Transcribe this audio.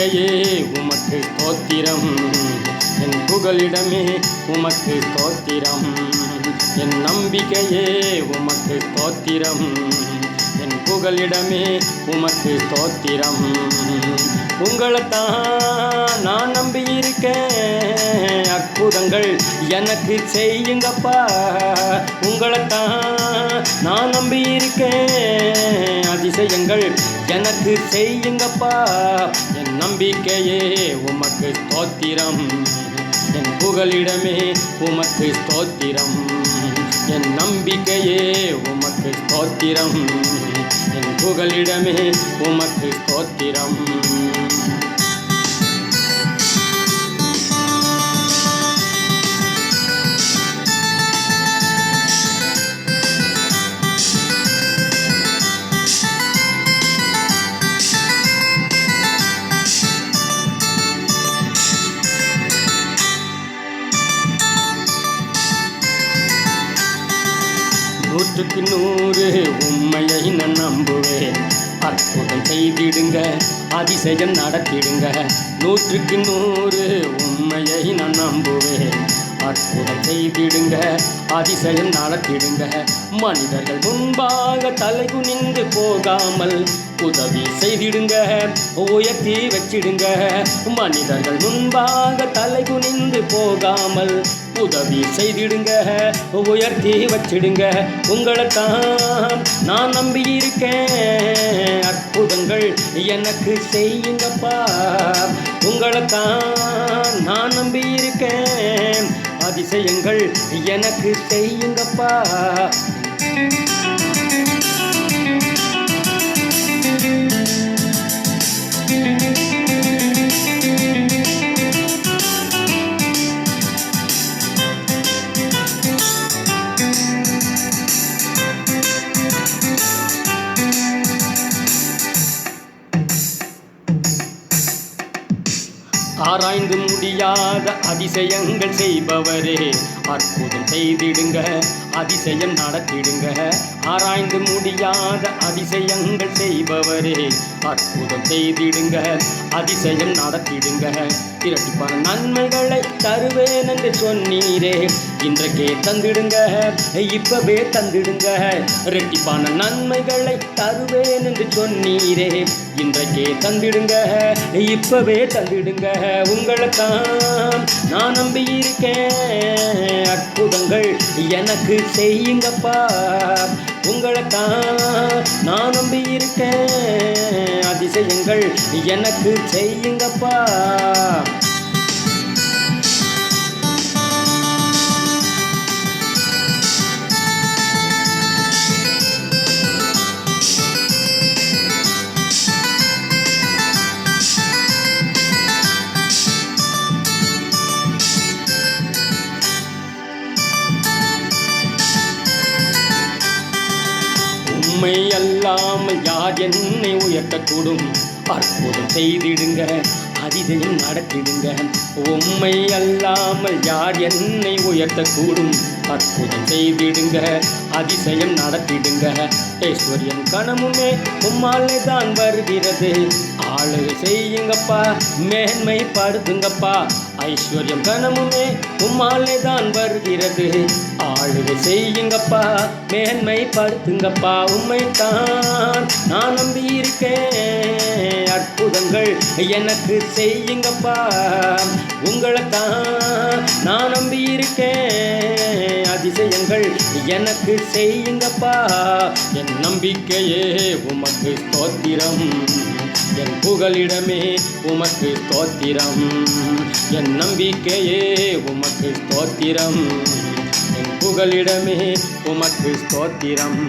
நம்பிக்கையே உமக்கு ஸ்தோத்திரம், என் புகலிடமே உமக்கு ஸ்தோத்திரம். என் நம்பிக்கையே உமக்கு ஸ்தோத்திரம், என் புகலிடமே உமக்கு ஸ்தோத்திரம். உங்களைத்தான் நான் நம்பியிருக்கேன், அற்புதங்கள் எனக்கு செய்யுங்கப்பா. உங்களைத்தான் நான் நம்பியிருக்கேன், அதிசயங்கள் எனக்கு செய்யுங்கப்பா. என் நம்பிக்கையே உமக்கு ஸ்தோத்திரம், என் புகலிடமே உமக்கு ஸ்தோத்திரம். என் நம்பிக்கையே உமக்கு ஸ்தோத்திரம், என் புகலிடமே உமக்கு ஸ்தோத்திரம். நூற்றுக்கு நூறு உண்மையை நான் நம்புவேன், அற்புதம் செய்திடுங்க, அதிசயம் நடத்திடுங்க. நூற்றுக்கு நூறு உண்மையை நான் நம்புவேன், அற்புதம் செய்திடுங்க, அதிசயம் நடத்திடுங்க. மனிதர்கள் முன்பாக தலை குனிந்து போகாமல் உதவி செய்திடுங்க, உயர்த்தி வச்சிடுங்க. மனிதர்கள் முன்பாக தலை குனிந்து போகாமல் உதவி செய்திடுங்க, உயர்த்தி வச்சிடுங்க. உங்களைத்தான் நான் நம்பியிருக்கேன், அற்புதங்கள் எனக்கு செய்யுங்கப்பா. உங்களைத்தான் நான் நம்பியிருக்கேன், அதிசயங்கள் எனக்கு செய்யுங்கப்பா. ஆராய்ந்து முடியாத அதிசயங்கள் செய்பவரே, அற்புதம் செய்திடுங்க, அதிசயம் நடத்திடுங்க. ஆராய்ந்து முடியாத அதிசயங்கள் செய்பவரே, அற்புதம் செய்திடுங்க, அதிசயம் நடத்திடுங்க. இரட்டிப்பான நன்மைகளை தருவேன் என்று சொன்னீரே, இன்றைக்கே தந்திடுங்க, இப்பவே தந்திடுங்க. இரட்டிப்பான நன்மைகளை தருவேன் என்று சொன்னீரே, இன்றைக்கே தந்திடுங்க, இப்பவே தந்திடுங்க. உங்களைத்தான் நான் நம்பியிருக்கேன், அற்புதங்கள் எனக்கு செய்யுங்கப்பா. உங்களைத்தான் நான் நம்பியிருக்கேன், அதிசயங்கள் எனக்கு செய்யுங்கப்பா. உம்மை அல்லாமல் யார் என்னை உயர்த்தக்கூடும், அற்புதம் செய்திடுங்க, அதிசயம் நடத்திடுங்க. உம்மை அல்லாமல் யார் என்னை உயர்த்தக்கூடும், அற்புதம் செய்திடுங்க, அதிசயம் நடத்திடுங்க. ஐஸ்வர்யம் கணமுமே உம்மாலே தான் வருகிறது, ஆளுகை செய்யுங்கப்பா, மேன்மைப்படுத்துங்கப்பா. ஐஸ்வர்யம் கணமுமே உம்மாலே தான் வருகிறது, ஆளுகை செய்யுங்கப்பா, மேன்மைப்படுத்துங்கப்பா. உம்மைத்தான் நான் நம்பியிருக்கேன், அற்புதங்கள் எனக்கு செய்யுங்கப்பா. உங்களைத்தான் நான் நம்பியிருக்கேன், அதிசயங்கள் எனக்கு செய்யுங்கப்பா. என் நம்பிக்கையே உமக்கு ஸ்தோத்திரம், என் புகலிடமே உமக்கு ஸ்தோத்திரம். என் நம்பிக்கையே உமக்கு ஸ்தோத்திரம், என் புகலிடமே உமக்கு ஸ்தோத்திரம்.